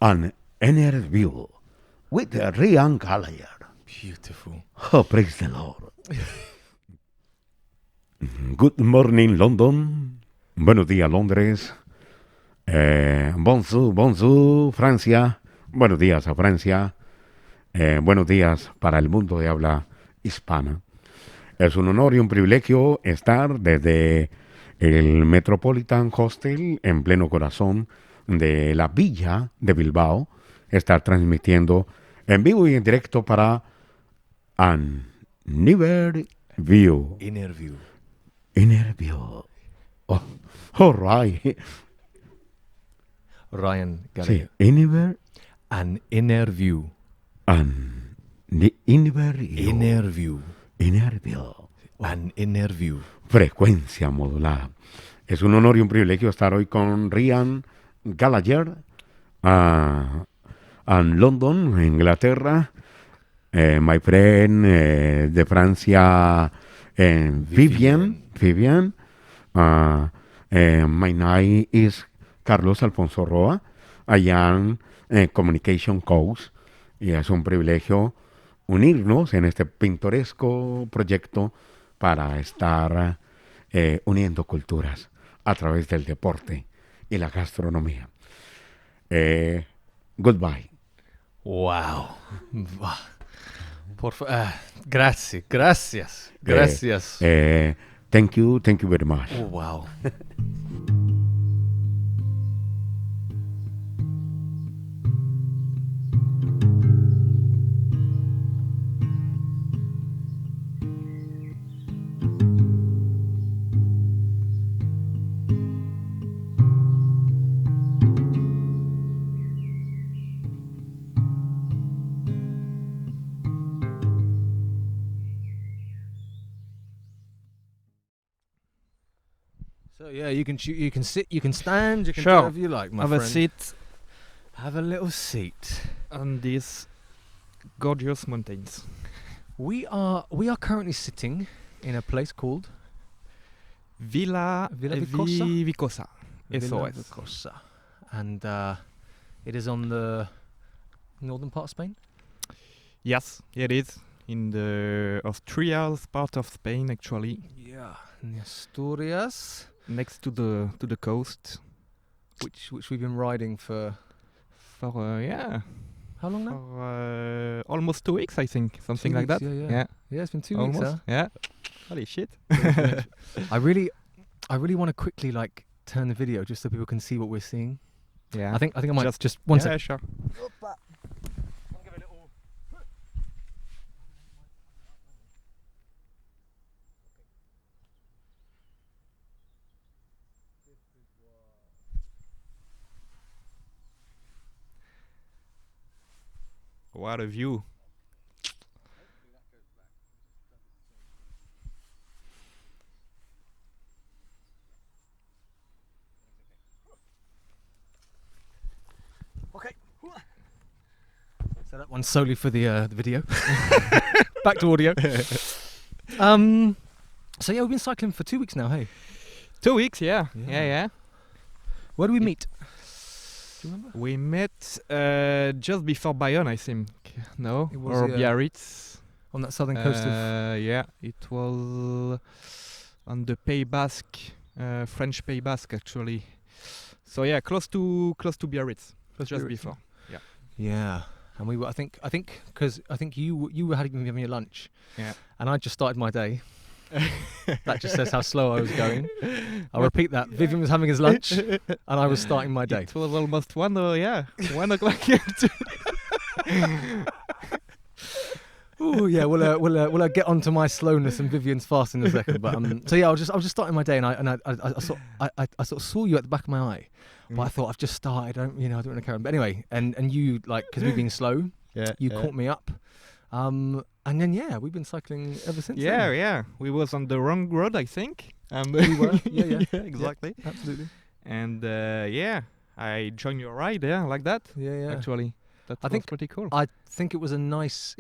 an interview with Ryan Gallagher. Beautiful. Oh, praise the Lord. Good morning, London. Buenos días, Londres. Bonjour, Francia. Buenos días a Francia. Buenos días para el mundo de habla hispana. Es un honor y un privilegio estar desde el Metropolitan Hostel en pleno corazón de la villa de Bilbao, estar transmitiendo en vivo y en directo para an interview. Interview. Oh, all right. Ryan Sí, Gallagher. An interview. Interview. An interview. Frecuencia modulada. Es un honor y un privilegio estar hoy con Ryan Gallagher en London, Inglaterra. My friend de Francia, Vivien. My name is Carlos Alfonso Roa. I am Communication Coach. Y es un privilegio unirnos en este pintoresco proyecto para estar uniendo culturas a través del deporte y la gastronomía. Goodbye. Wow. Gracias. Thank you very much. Oh, wow. So yeah, you can sit, you can stand, you can do Sure. whatever you like, my Have friend. a seat Have a little seat. on these gorgeous mountains. We are currently sitting in a place called Villa Vicosa? Vicosa. Villa SOS. Vicosa, and it is on the northern part of Spain. Yes, it is in the Asturias part of Spain, actually, Yeah, in Asturias, next to the coast. which we've been riding for For how long now? for almost 2 weeks, I think, something 2 like weeks, that. yeah. Yeah, it's been 2 almost. weeks. Huh? Yeah. Holy shit. I really want to quickly turn the video just so people can see what we're seeing. Yeah. I think I might Just- just one yeah, sec. sure. What a view. Okay. So that one's solely for the video. Back to audio. So yeah, we've been cycling for 2 weeks now. Hey, 2 weeks, yeah. Yeah. Yeah. where do we Yeah. meet? Do you remember? We met just before Bayonne, I think. No? It was, or yeah. Biarritz. On that southern coast of. Yeah, it was on the Pays Basque, French Pays Basque, actually. So yeah, close to Biarritz. Close to Just Biarritz, before. Yeah, and we were. I think because you were having me a lunch. Yeah. And I just started my day. That just says how slow I was going. I'll repeat that. Vivien was having his lunch, and I was starting my day. It was almost 1 o'clock. Oh yeah, we'll get onto my slowness and Vivien's fast in a second. But so yeah, I was just starting my day, and I sort of saw you at the back of my eye, but I thought I've just started. I don't want to carry on. But anyway, and you because we've been slow, you caught me up, and then we've been cycling ever since. then. Yeah. We was on the wrong road, I think. We were. Yeah. Exactly. Yeah, absolutely. And I joined your ride, like that. Yeah. Actually, that I was think pretty cool. I think it was a nice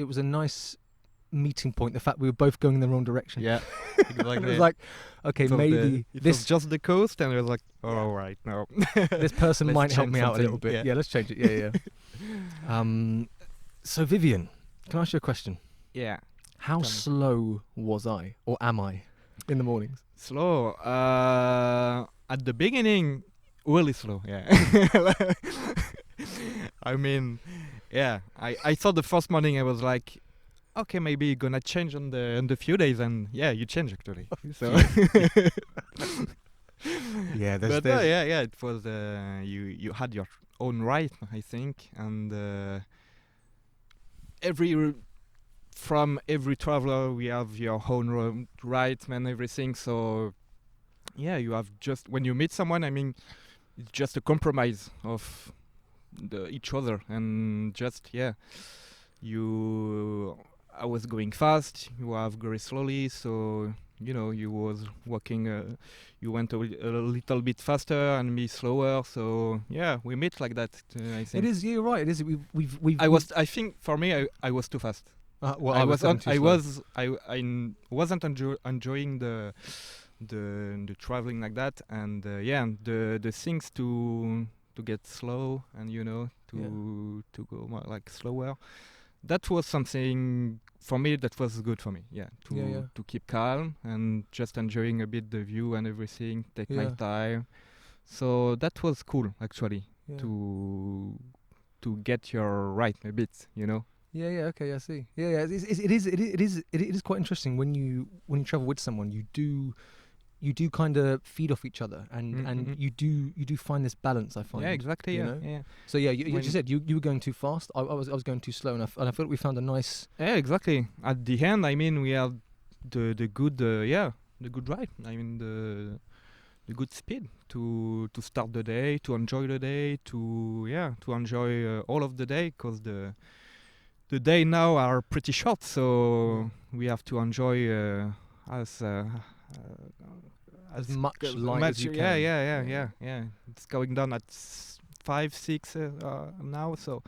meeting point. The fact we were both going in the wrong direction. Yeah, And exactly. it was like, okay, It was maybe it this was just the coast, and it was like, all right, no. this person Let's might help change me out a little something, bit. yeah. Let's change it. Yeah. So Vivien, can I ask you a question? Yeah. How Tell me. slow was I, or am I, in the mornings? Slow. At the beginning, really slow. Yeah. I mean, yeah. I thought the first morning I was like, okay, maybe you're gonna change on the few days, and yeah, you change actually. So. Yeah, But yeah. It was you had your own right, I think, and from every traveler we have your own right and everything. So yeah, you have just when you meet someone, I mean, it's just a compromise of each other, and just you. I was going fast, you have very slowly, so you was walking. You went a little bit faster and me slower. So yeah, we meet like that. I think it is. You're right. It is. We've. I think for me, I was too fast. Well, I was. wasn't enjoying the traveling like that, and the things to get slow and to go more like slower. That was something for me that was good for me. Yeah, to keep calm and just enjoying a bit the view and everything. Take my time. So that was cool actually to get your right a bit. Yeah. Okay, I see. Yeah. It is quite interesting when you travel with someone. You do kind of feed off each other, and you do find this balance. I find. Yeah, exactly. You know? Yeah. So yeah, you said you were going too fast. I was going too slow, and I felt we found a nice. Yeah, exactly. At the end, I mean, we had the good the good ride. I mean the good speed to start the day, to enjoy the day, to enjoy all of the day, because the day now are pretty short, so we have to enjoy as much light as you can. Yeah. It's going down at 5, 6 now, so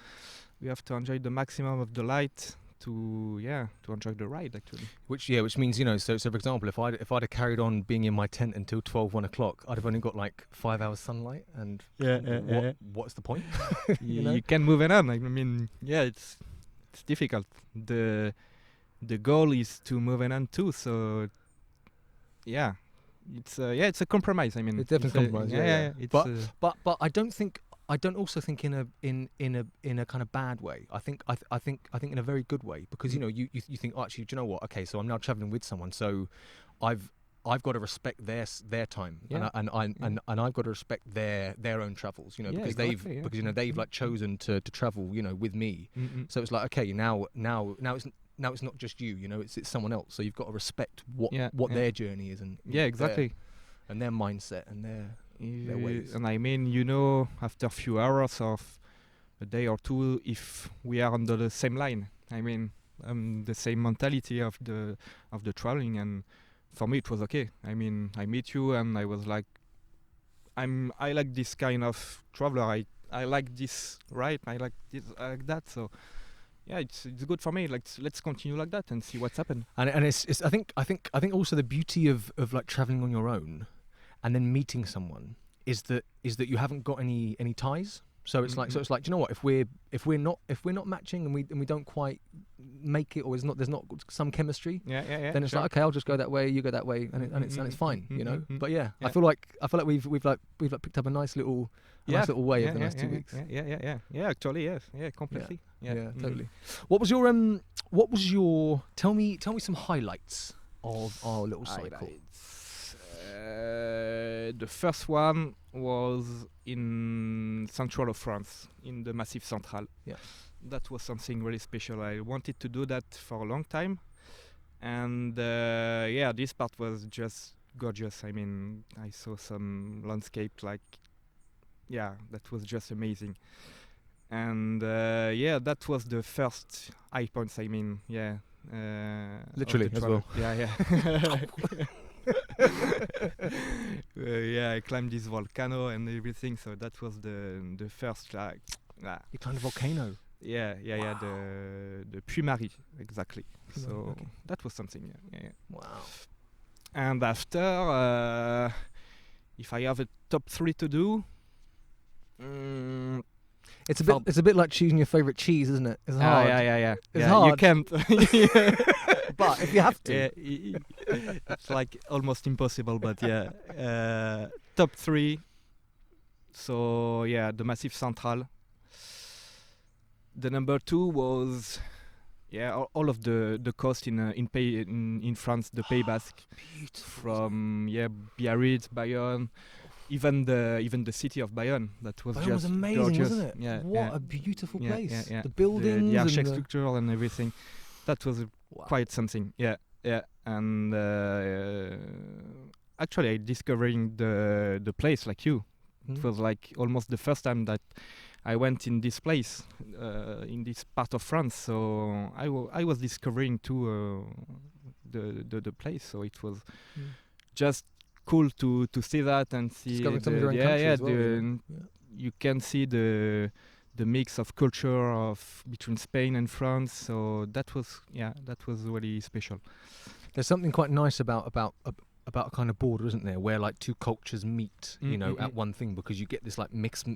we have to enjoy the maximum of the light to enjoy the ride actually. Which means so for example, if I'd have carried on being in my tent until 1 o'clock, I'd have only got like 5 hours sunlight, and what's the point? You can move it on. I mean, it's difficult. The goal is to move it on too. So it's a compromise. I mean, it's definitely a compromise. Yeah. But I don't also think in a kind of bad way. I think in a very good way, because you think, oh, actually, do you know what? Okay, so I'm now traveling with someone, so I've got to respect their time, and I've got to respect their own travels, because they've like chosen to travel, with me. So it's like, okay, now it's not just you, it's someone else. So you've got to respect what their journey is, and exactly, and their mindset and their ways. And I mean, after a few hours of a day or two, if we are under the same line, I mean, the same mentality of the traveling, and for me it was okay. I mean, I meet you and I was like, I like this kind of traveler. I like this ride. I like this. I like that. So yeah, it's good for me. Like, let's continue like that and see what's happened. And it's I think also the beauty of like traveling on your own and then meeting someone is that you haven't got any ties. So it's like, do you know what? If we're not matching and we don't quite make it, or there's not some chemistry, then it's like, okay, I'll just go that way, you go that way, and it's fine, But I feel like we've picked up a nice little way over the last 2 weeks. Yeah. Actually, yes, completely. Yeah, totally. What was your? Tell me some highlights of our little cycle. The first one was in central of France, in the Massif Central. Yeah. That was something really special. I wanted to do that for a long time. And this part was just gorgeous. I mean, I saw some landscape that was just amazing. And that was the first high points. I mean, literally as well. Yeah. I climbed this volcano and everything, so that was the first You climbed a volcano? Yeah. Wow. The Puy-Marie, exactly. So that was something. Yeah. Wow. And after, if I have a top 3 to do, It's a bit like choosing your favorite cheese, isn't it? It's hard. Yeah. It's You hard. can't. But if you have to. It's like almost impossible. But yeah, top 3. So yeah, the Massif Central. The number 2 was all of the coast in France, the Pays Basque, from Biarritz, Bayonne, even the city of Bayonne. That was Bayonne just was amazing, gorgeous. wasn't it? Yeah, what a beautiful place. Yeah. The buildings, the and architecture and everything. That was quite something. Yeah. And actually, I discovering the place like you. It was like almost the first time that I went in this place, in this part of France. So I was discovering too the place. So it was just cool to see that and see discovering some of your own country as well. You can see the mix of culture between Spain and France. So that was really special. There's something quite nice about a kind of border, isn't there, where like two cultures meet, you know, at one thing, because you get this like mismash.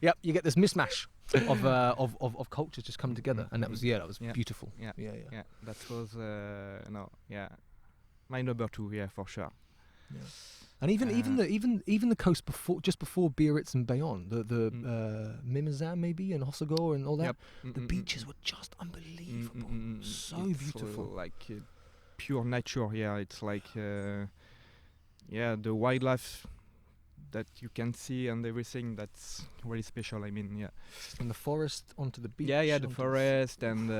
Yep, you get this mismatch of cultures just come together, and that was beautiful. Yeah. That was my number 2, for sure. Yeah. And even the coast before Biarritz and Bayonne, the Mimizan maybe and Hossegor and all that, the beaches were just unbelievable, so it's beautiful, like pure nature. Yeah, it's like the wildlife that you can see and everything. That's really special. I mean, from the forest onto the beach. Yeah, the forest and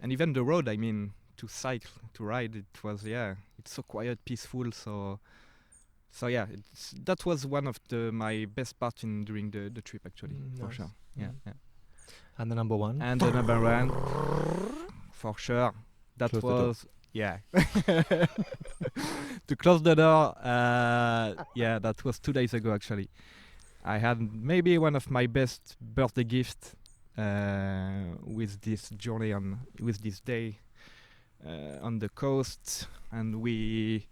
even the road. I mean, to cycle, to ride, it was it's so quiet, peaceful. So yeah, that was one of my best part during the trip actually, for sure. Yeah. And the number 1. And the number 1, for sure, that was to close the door. That was 2 days ago actually. I had maybe one of my best birthday gifts with this journey with this day on the coast, and we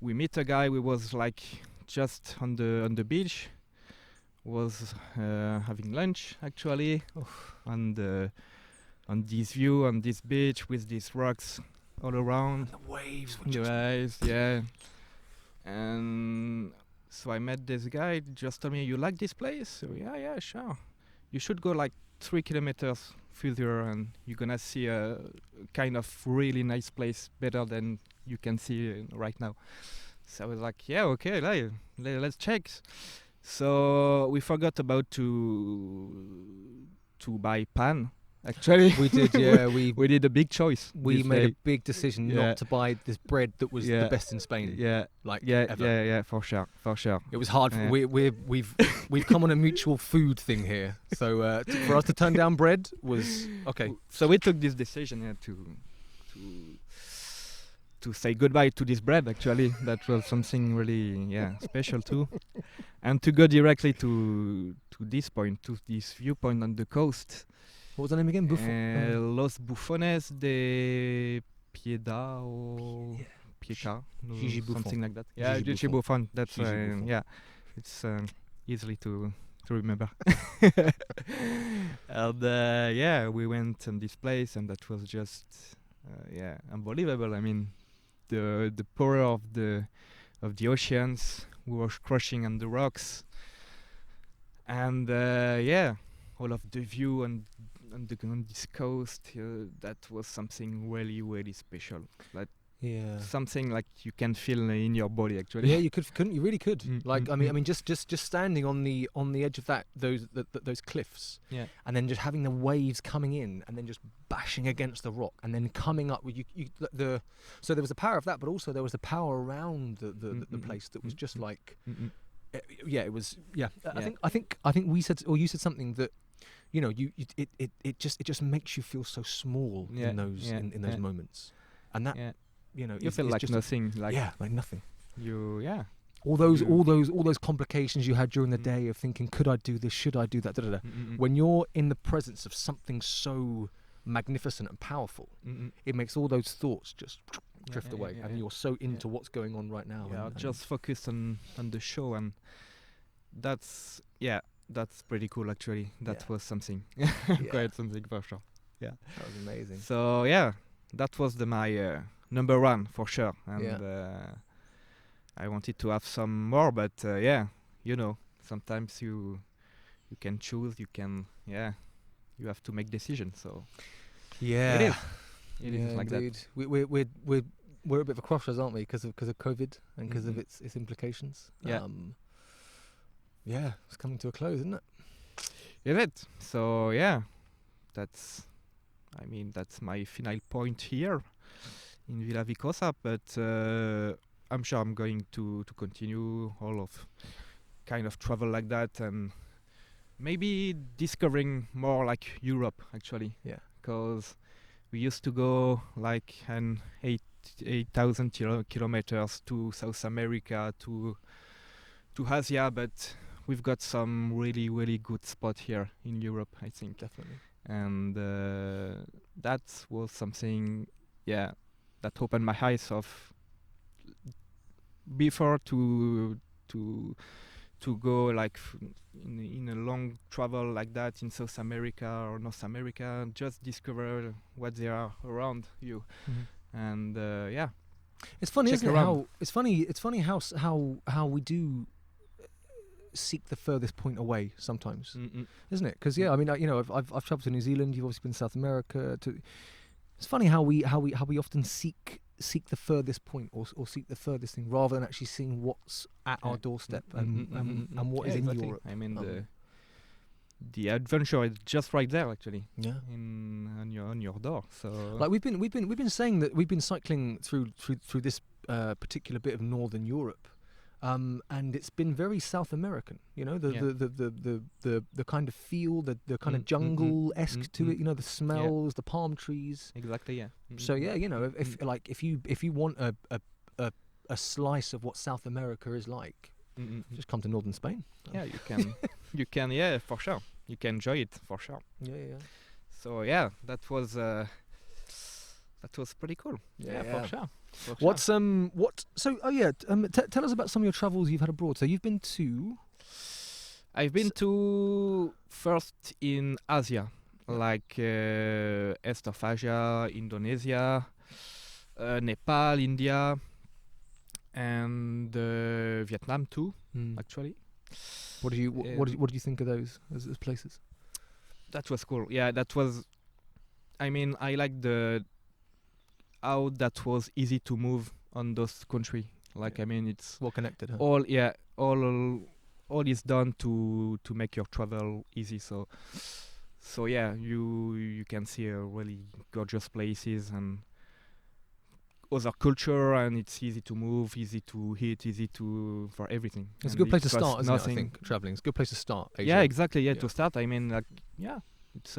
meet a guy. We was like just on the beach, was having lunch actually on this view on this beach with these rocks all around. And the waves were and so I met this guy. Just told me, you like this place? So yeah, sure. You should go like 3 kilometers further, and you're gonna see a kind of really nice place, better than you can see right now. So I was like, okay, let's check. So we forgot about to buy pan. Actually, we did. We did a big choice. We made a big decision not to buy this bread that was the best in Spain. Ever. Yeah, for sure. It was hard. We've come on a mutual food thing here. So for us to turn down bread was okay. So we took this decision to say goodbye to this bread. Actually, that was something really special too, and to go directly to this point, to this viewpoint on the coast. What was the name again? Los Bufones de Piedad or Pieca, something like that. Yeah, Gigi Buffon. That's it's easily to remember. And we went on this place, and that was just unbelievable. I mean, the power of the oceans. We were crushing on the rocks, and all of the view on this coast, that was something really, really special. Like something like you can feel in your body actually. Yeah, you really could. I mean, just standing on the edge of those cliffs, and then just having the waves coming in, and then just bashing against the rock, and then coming up with so there was the power of that, but also there was the power around the place that was just like, it was. I think we said, or you said something that, you know, it just makes you feel so small in those moments, and that you feel like nothing, like nothing. All those complications you had during the day of thinking, could I do this? Should I do that? When you're in the presence of something so magnificent and powerful, it makes all those thoughts just drift away, and you're so into what's going on right now. Yeah, and just focus on the show, and that's pretty cool actually. That was something, quite something for sure. Yeah, that was amazing. So yeah, that was my number one for sure, and I wanted to have some more, but sometimes you can choose, you have to make decisions. So it is like indeed. that. We're a bit of a crossroads, aren't we? Because of COVID and because of its implications. Yeah. It's coming to a close, isn't it? Is it? So that's my final point here in Villa Vicosa, but I'm sure I'm going to continue all of kind of travel like that, and maybe discovering more like Europe actually. Yeah. Because we used to go like 8,000 kilometers to South America, to Asia, but we've got some really, really good spot here in Europe, I think. Definitely. And that was something, that opened my eyes of before to go like in a long travel like that in South America or North America, and just discover what they are around you. And it's funny, check isn't it? around. It's funny how we do seek the furthest point away sometimes, isn't it? Because I mean, I've traveled to New Zealand. You've obviously been to South America. It's funny how we often seek the furthest point or seek the furthest thing rather than actually seeing what's at our doorstep and what is in exactly. Europe. I mean, the adventure is just right there actually. Yeah. On your door. So like we've been saying that we've been cycling through this particular bit of northern Europe. And it's been very South American, the kind of feel, the kind of jungle-esque to it, the smells, the palm trees. Exactly, yeah. So if you want a slice of what South America is like, just come to northern Spain. Yeah, you can, for sure. You can enjoy it for sure. Yeah. So that was pretty cool. Yeah, for sure. Tell us about some of your travels you've had abroad. So you've been to... I've been to first in Asia, like East of Asia, Indonesia, Nepal, India, and Vietnam too, actually. What do you think of those as places? That was cool. Yeah, that was... I mean, I like how that was easy to move on those country. Like, I mean, it's well connected. Huh? All is done to make your travel easy. So you can see really gorgeous places and other culture, and it's easy to move, easy to eat, for everything. It's a good place to start, isn't it? I think traveling. It's a good place to start. Asia. Yeah, exactly. Yeah, to start. I mean, it's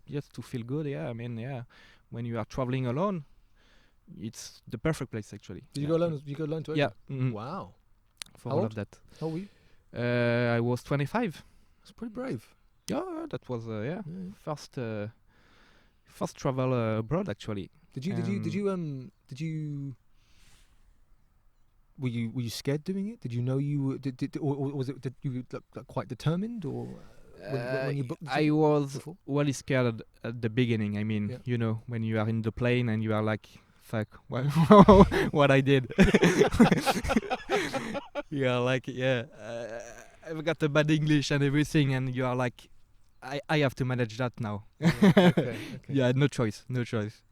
just to feel good. Yeah, I mean, when you are traveling alone, it's the perfect place actually. Did you go alone? Did you go alone to Asia? Yeah. Wow. For all of that. How old were you? I was 25. That's pretty brave. Yeah, that was first travel abroad actually. Were you scared doing it? Did you know you or was it you quite determined, or when you booked? I was really scared at the beginning. I mean, when you are in the plane and you are like, fuck, what I did. I've got the bad English and everything, and you are like, I have to manage that now. Okay. Yeah, no choice.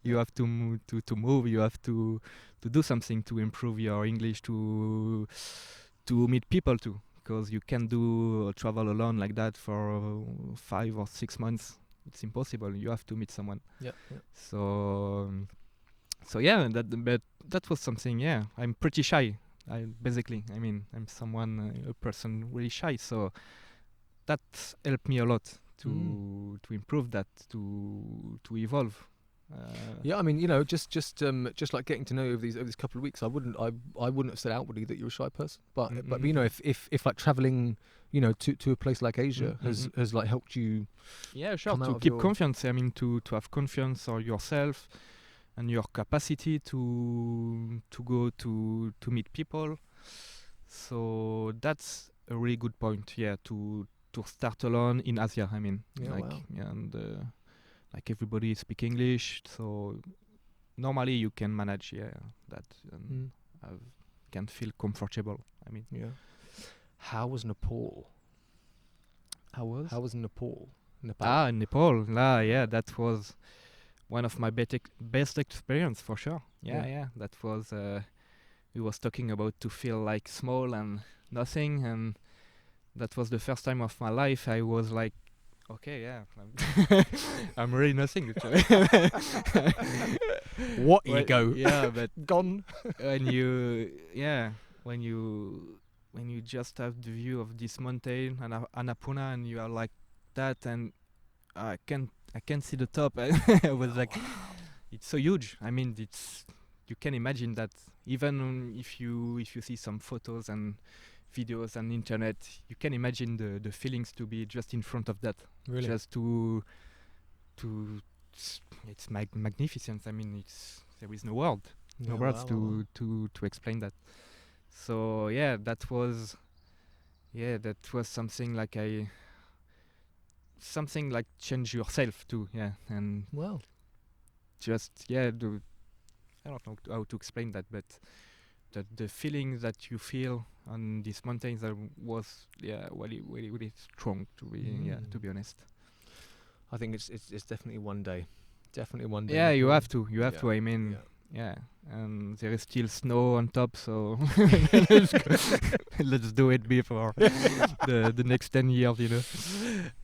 You have to move. You have to do something to improve your English, to meet people too, because you can't do travel alone like that for 5 or 6 months. It's impossible. You have to meet someone. Yeah. So that was something. Yeah, I'm pretty shy. I'm a person really shy. So that helped me a lot to improve that, to evolve. I mean, just like getting to know you over these couple of weeks, I wouldn't have said outwardly that you're a shy person, but if like traveling, to a place like Asia has like helped you. Yeah, sure. To keep confidence. I mean, to have confidence on yourself, your capacity to go to meet people. So that's a really good point. Yeah, to start alone in Asia. I mean, Yeah, like wow. and like everybody speak English, so normally you can manage. Yeah, that and can feel comfortable. I mean, Yeah. How was Nepal? how was? How was Nepal? Nepal. Yeah, that was one of my best experience for sure. Yeah. That was we was talking about to feel like small and nothing, and that was the first time of my life I was like, okay, yeah, I'm really nothing actually. What Well, ego? yeah, but Gone. when you just have the view of this mountain Annapurna, and you are like that, and I can't see the top. I was like, it's so huge. I mean, you can imagine that even if you see some photos and videos on internet, you can imagine the feelings to be just in front of that. Really? Just to it's magnificent. I mean, there is no word, no words to explain that. So yeah, that was something like change yourself too. Yeah, and Wow. just I don't know how to explain that, but that the feeling that you feel on these mountains was really strong to be honest. I think it's definitely one day. Definitely one day. Yeah, you Nepal. have to. Yeah. I mean, Yeah. and there is still snow on top, so let's do it before the next 10 years, you know.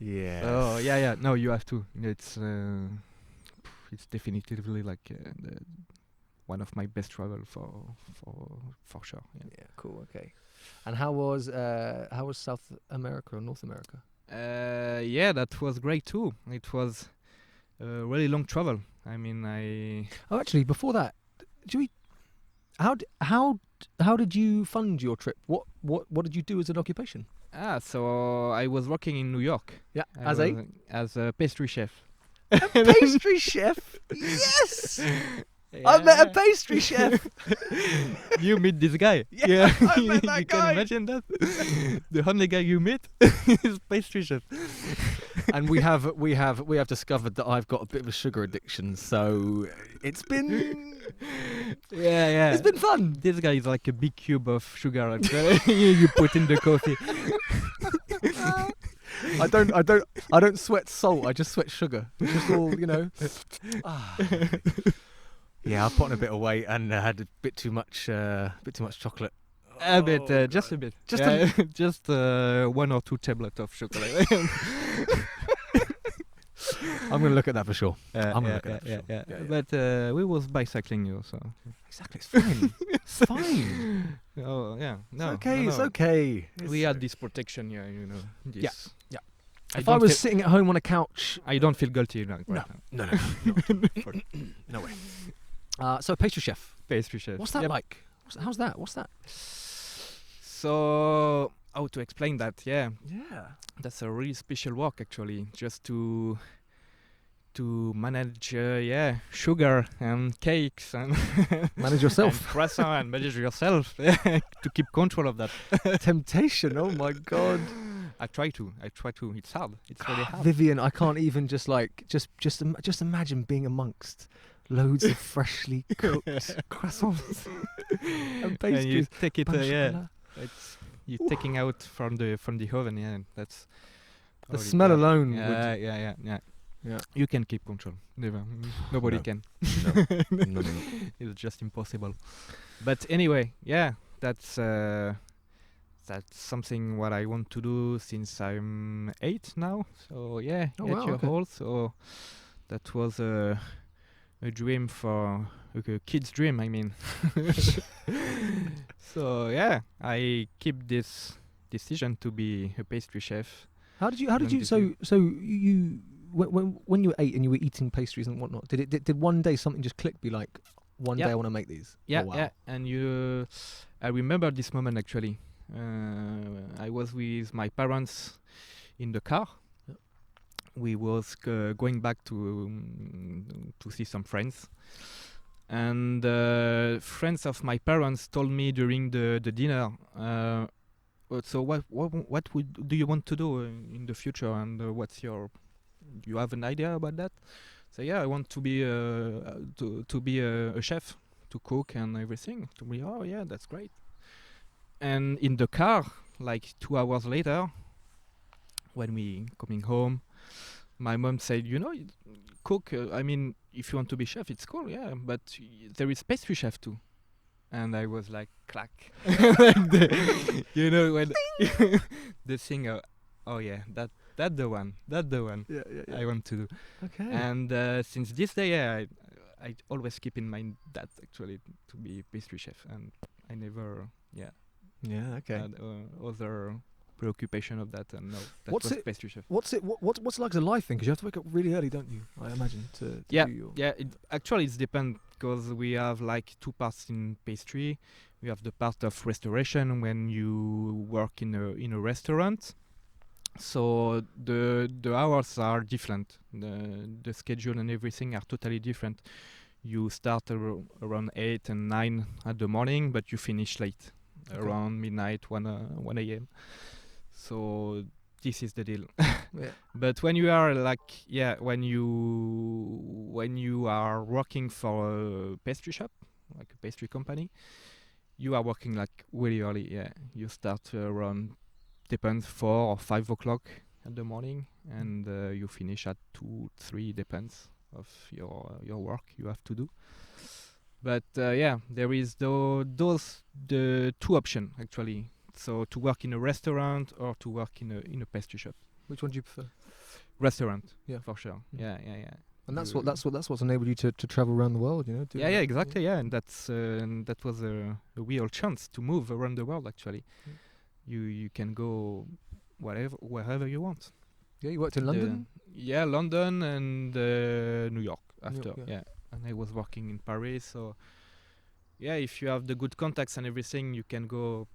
Yeah. Oh yeah. No, you have to. It's definitively like one of my best travel for sure. Yeah. Yeah. Cool. Okay. And how was South America or North America? Yeah, that was great too. It was a really long travel. I mean, Oh, actually, before that, how did you fund your trip? What did you do as an occupation? so I was working in New York. Yeah, I was as a pastry chef. Pastry chef. Yes, I met a pastry chef. You meet this guy. Yeah, I met that you guy. can imagine that. The only guy you meet is pastry chef. And we have discovered that I've got a bit of a sugar addiction, so it's been yeah. it's been fun. This guy is like a big cube of sugar you put in the coffee. I don't sweat salt. I just sweat sugar. It's just all, you know. Yeah, I put on a bit of weight and had a bit too much chocolate. A bit, just a bit. Just 1 or 2 tablets of chocolate. I'm gonna look at that for sure. I'm gonna look at that for sure. But we was bicycling you, so Exactly, it's fine. It's fine. Oh yeah, no, It's okay. no. It's okay. We had this protection, yeah, you know. This. Yeah. I If I don't was feel- sitting at home on a couch, I don't feel guilty now. No. Right now. no, no way. So pastry chef. Pastry chef. What's that Yep. like? How's that? What's that? So how to explain that? Yeah, Yeah. that's a really special work actually. Just to manage, sugar and cakes and Manage yourself. and croissant and manage yourself to keep control of that. Temptation. Oh my god. I try to. It's hard. It's really hard. Vivien, I can't even just imagine being amongst loads of freshly cooked croissants and And you pastries. take it, Pain au chocolat. it's you're taking out from the oven. Yeah, that's The already smell done. alone Yeah, would. yeah. Yeah. You can keep control. Never. Nobody No. can. No. It's just impossible. But anyway, yeah, that's something what I want to do since I'm 8 now. So yeah, Oh, 8 wow, years okay. old. So that was a dream for a kid's dream. I mean. So yeah, I keep this decision to be a pastry chef. How did you? So you when you were 8 and you were eating pastries and whatnot, did one day something just click? Be like, one Yeah. day I want to make these. Yeah, Oh, wow. yeah. And I remember this moment actually. I was with my parents in the car. Yep. We was going back to see some friends, And friends of my parents told me during the dinner, so do you want to do in the future, and what's your, do you have an idea about that? So yeah, I want to be a chef, to cook and everything. To me, oh yeah, that's great. And in the car, like 2 hours later, when we coming home, my mom said, cook. I mean, if you want to be chef, it's cool, yeah. But there is pastry chef too. And I was like, clack. Like when the thing. Oh yeah, that's the one. That's the one. Yeah. I want to do. Okay. And since this day, yeah, I always keep in mind that actually to be pastry chef, and I never, Yeah. Okay. had other preoccupation of that. And no, that What's was it- pastry chef. What's it like as a life thing? Because you have to wake up really early, don't you? I imagine to Yeah, do your. yeah. Actually, it's depend, because we have like two parts in pastry. We have the part of restoration when you work in a restaurant. So the hours are different. The schedule and everything are totally different. You start around 8 and 9 at the morning, but you finish late, Okay. around midnight, 1 a.m. So this is the deal. Yeah. But when you are when you are working for a pastry shop, like a pastry company, you are working like really early. Yeah, you start around, depends, 4 or 5 o'clock at the morning, and you finish at 2, 3, depends of your work you have to do. But there is the two options actually. So to work in a restaurant or to work in a pastry shop. Which one do you prefer? Restaurant, Yeah. for sure. Mm. Yeah. And that's what's enabled you to travel around the world, do Yeah, exactly. Yeah, and that was a real chance to move around the world. Actually, you can go wherever you want. Yeah, you worked in London? Yeah, London and New York after. York, yeah. Yeah, and I was working in Paris. So yeah, if you have the good contacts and everything, you can go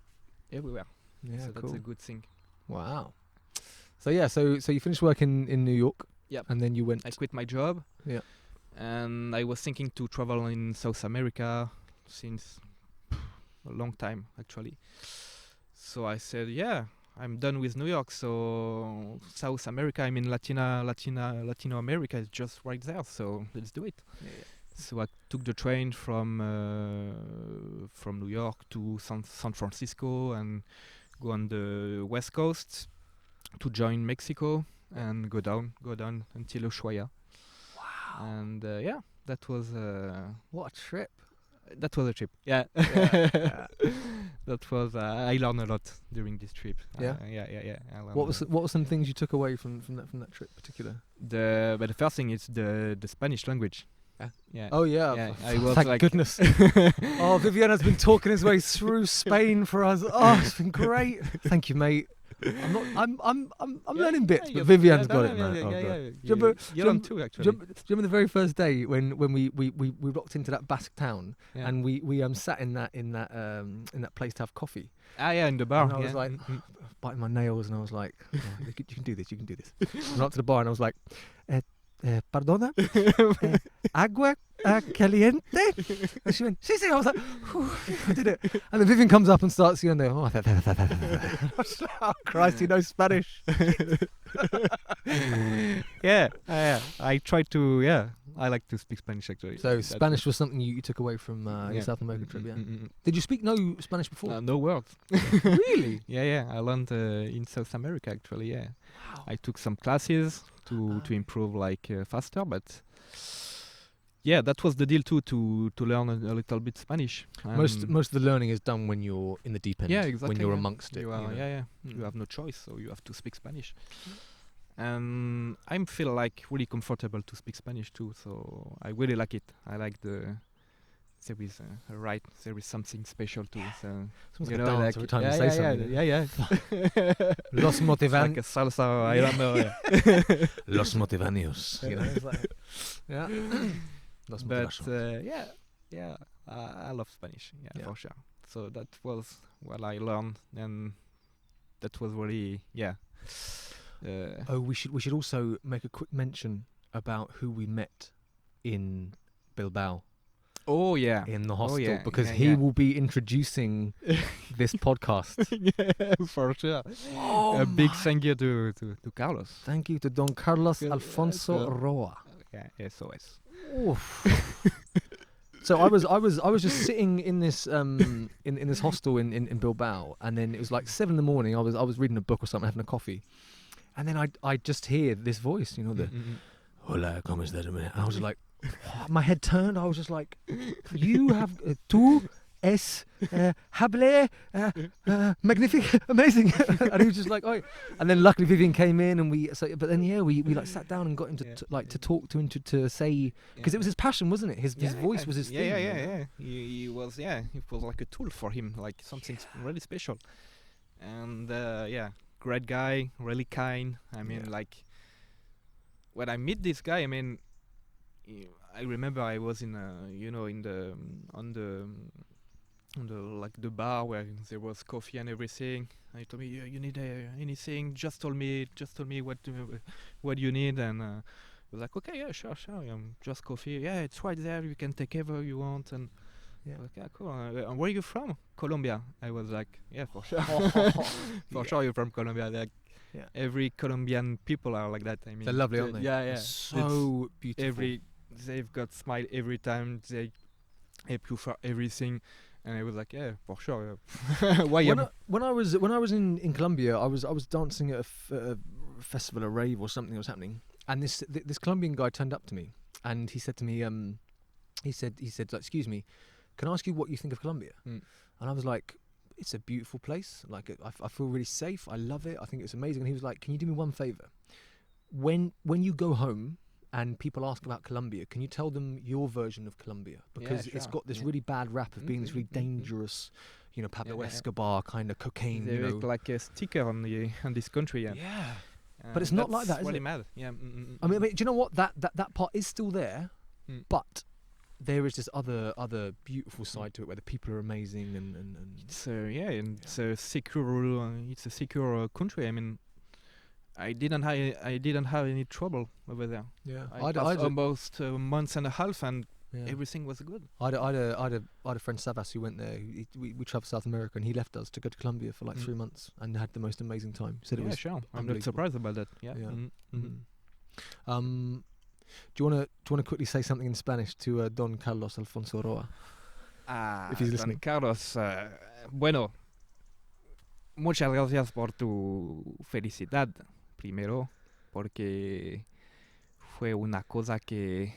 everywhere. Yeah, So cool. that's a good thing. Wow. So yeah, so you finished working in New York. Yep. And then you went. I quit my job. Yeah. And I was thinking to travel in South America since a long time actually. So I said, yeah, I'm done with New York. So South America, I mean Latino America is just right there. So let's do it. Yeah. So I took the train from New York to San Francisco and go on the West Coast to join Mexico and go down until Ushuaia. Wow. And that was What a trip. that was a trip. Yeah. Yeah. That was I learned a lot during this trip. Yeah? Yeah. I learned What were some things you took away from that trip in particular? but the first thing is the Spanish language. Yeah. Oh yeah. Yeah, I was Thank like goodness. Oh, Vivien has been talking his way through Spain for us. Oh, it's been great. Thank you, mate. I'm learning bits, but Vivien's got it, man. Oh, God. Yeah. you remember- You learn too, actually. Do you remember the very first day when we rocked into that Basque town Yeah. and we sat in that place to have coffee? Yeah, in the bar. And I was like biting my nails and I was like, oh, you can do this. I went up to the bar and I was like, perdona, agua caliente. And she went, sí. I was like, whew, I did it. And then Vivien comes up and starts going there. Oh, oh, Christ, he knows Spanish. Yeah. I tried to. Yeah, I like to speak Spanish actually. So That's Spanish was something you took away from your Yeah. South American trip, yeah? Mm. Did you speak no Spanish before? No words. Really? Yeah. I learned in South America actually. Yeah. Wow. I took some classes to improve faster, but yeah, that was the deal too, to learn a little bit Spanish. Most of the learning is done when you're in the deep end. Yeah, exactly. When you're yeah. amongst it. You are, you know? yeah. Mm. You have no choice, so you have to speak Spanish. And I feel like really comfortable to speak Spanish too, so I really like it. I like there is something special to it. So, Sounds like a dance every time you say something. Yeah. Los It's like a salsa. I don't know. Yeah. Los motivanos. You know, it's like, yeah. Los But motivanos. I love Spanish. Yeah. For sure. So that was what I learned, and that was really We should also make a quick mention about who we met in Bilbao. Oh yeah. in the hostel yeah, because yeah, he yeah. will be introducing this podcast. Yeah, for sure. A big thank you to Carlos. Thank you to Don Carlos Yeah, Alfonso so- Roa. Yeah, SOS. Oof. So I was just sitting in this in this hostel in Bilbao, and then it was like 7 a.m. I was reading a book or something, having a coffee, and then I just hear this voice, you know, the hola, ¿cómo estás? And I was just like, my head turned. I was just like, you have tú es hable magnifique, amazing. And he was just like, oh. And then luckily Vivien came in, and we like sat down and got him to talk to him to say, because it was his passion, wasn't it? His voice was his thing. Yeah. He was it was like a tool for him, like something really special. And great guy, really kind. I mean, like when I meet this guy, I mean, I remember I was in on the like the bar where there was coffee and everything. And he told me, you need anything? Just tell me what you need. And I was like, okay, yeah, sure. Just coffee. Yeah, it's right there. You can take ever you want. And Yeah. okay, cool. And where are you from? Colombia. I was like, yeah, for sure. For sure, you're from Colombia. Like, Yeah. every Colombian people are like that. I mean, They're lovely, aren't they? Yeah. So beautiful. They've got smile every time. They help you for everything. And I was like, yeah, for sure. Why? When I was in Colombia, I was dancing at a festival, a rave or something that was happening, and this Colombian guy turned up to me, and he said to me, he said, like, excuse me, can I ask you what you think of Colombia? And I was like, it's a beautiful place. Like, I feel really safe. I love it. I think it's amazing. And he was like, can you do me one favor? When you go home and people ask about Colombia, can you tell them your version of Colombia? Because it's got this really bad rap of being this really dangerous, you know, Pablo Escobar kind of cocaine. They you know, make like a sticker on this country. yeah. But it's not like that, is really it? mad. Yeah. I mean, do you know what? That part is still there, but there is this other beautiful side to it where the people are amazing and it's it's a secure country. I mean, I didn't have any trouble over there. yeah. I passed almost a month and a half, and everything was good. I had a friend, Savas, who went there. We traveled South America, and he left us to go to Colombia for like 3 months and had the most amazing time. He said it was sure. I'm not surprised about that. Yeah. Do you want to quickly say something in Spanish to Don Carlos Alfonso Roa? If he's listening. Don Carlos, bueno, muchas gracias por tu felicidad, primero, porque fue una cosa que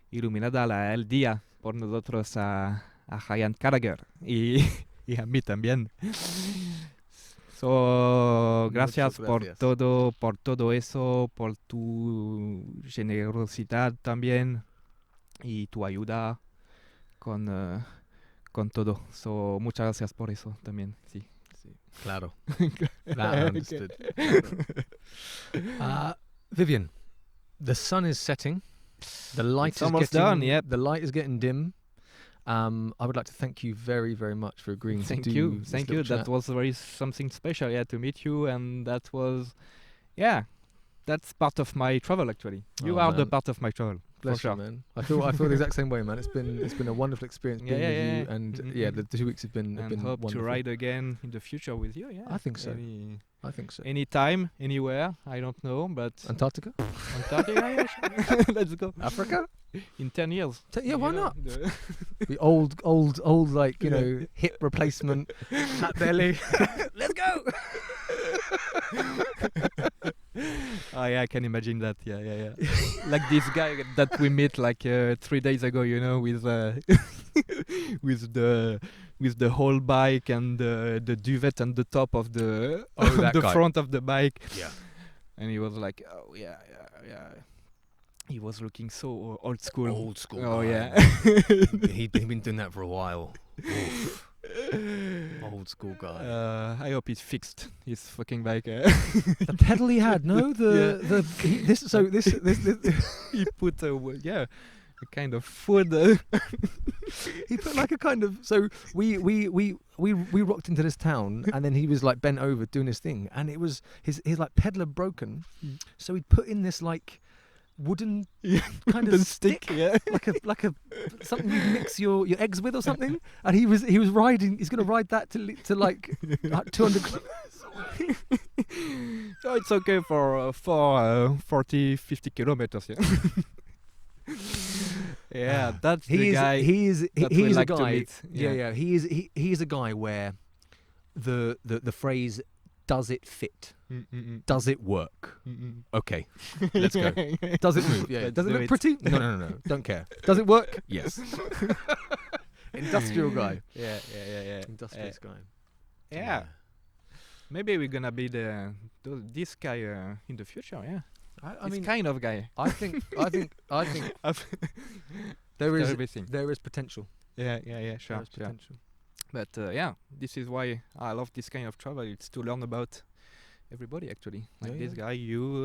iluminada el día por nosotros a Ryan Carragher y a mí también. So, gracias por todo eso, por tu generosidad también y tu ayuda con todo. So, muchas gracias por eso también, sí. Claro. That I understood. Vivien, the sun is setting. The light is almost getting done, yep. The light is getting dim. I would like to thank you very, very much for agreeing to do this Thank you. little That chat. was very something special, to meet you, and that was, that's part of my travel actually. You are the part of my travel. Bless you, man. I feel the exact same way, man. It's been a wonderful experience being with you, and the 2 weeks have been hope wonderful. to ride again in the future with you. Yeah, I think so. I think so. Anytime, anywhere. I don't know, but Antarctica? Yeah, sure. Let's go. Africa? In 10 years. Yeah, why not? The old, like, you know, hip replacement, fat belly. Let's go. Oh yeah, I can imagine that. Yeah. Like this guy that we met like 3 days ago, you know, with with the whole bike and the duvet on the top of the front of the bike. Yeah. And he was like, oh yeah. He was looking so old school. Old school. Oh guy. yeah. He'd been doing that for a while. Old school guy. I hope he's fixed his fucking bike. The pedal he had, no, this He put a kind of food. He put like a kind of, so we rocked into this town, and then he was like bent over doing his thing, and it was his like pedal had broken, so he'd put in this like wooden kind Wooden of stick, yeah. like a something you mix your eggs with or something. And he was riding. He's going to ride that to like 200 kilometers. Oh, it's okay for 40, 50 kilometers. Yeah. Yeah, that's the guy. He's that we a like to guy. meet. Yeah. He's a guy where the phrase "does it fit? Does it work? Okay, let's go. Does it move? Yeah. Let's Does it do look it. pretty? No. Don't care. Does it work? Yes. Industrial guy. Yeah. Industrious guy. Yeah. Maybe we're gonna be this guy in the future. Yeah. I This mean, kind of guy. I think there is everything. potential. Yeah. There Sure. is potential. But yeah, this is why I love this kind of travel. It's to learn about everybody actually. Like Yeah, this guy, you,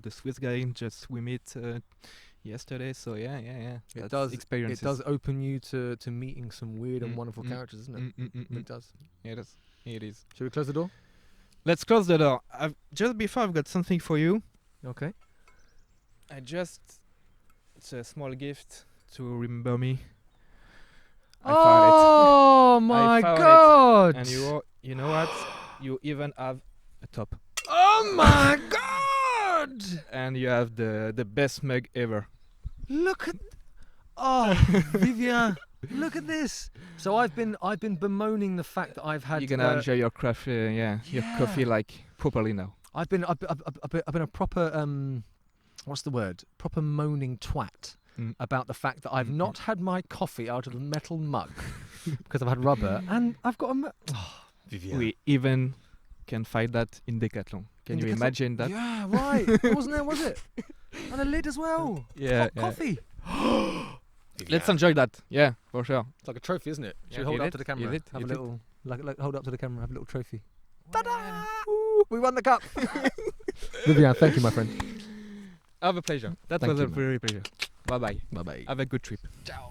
the Swiss guy, just we met yesterday. So yeah. It That's does. experiences. It does open you to meeting some weird and Mm, wonderful mm, characters, isn't it? It does. Yeah, it is. Should we close the door? Let's close the door. Just before, I've got something for you. Okay. It's a small gift to remember me. Oh I my found it. god! And you know what? You even have a top. Oh my god! And you have the best mug ever. Look at Vivien, look at this. So I've been bemoaning the fact that I've had You're gonna enjoy your coffee, your coffee like properly now. I've been a proper what's the word? Proper moaning twat about the fact that I've not had my coffee out of a metal mug because I've had rubber and I've got a Vivien. We even can find that in Decathlon. Can you imagine that? Yeah, right. It wasn't there, was it? And a lid as well. Yeah, Hot coffee. Let's enjoy that. Yeah, for sure. It's like a trophy, isn't it? Should Yeah, we hold eat it up it, to the camera? eat it, Have eat a it. little, like hold up to the camera. Have a little trophy. Ta-da! Ooh, we won the cup. Vivien, thank you, my friend. Have a pleasure. That Thank was you, a man. very pleasure. Bye bye. Bye bye. Have a good trip. Ciao.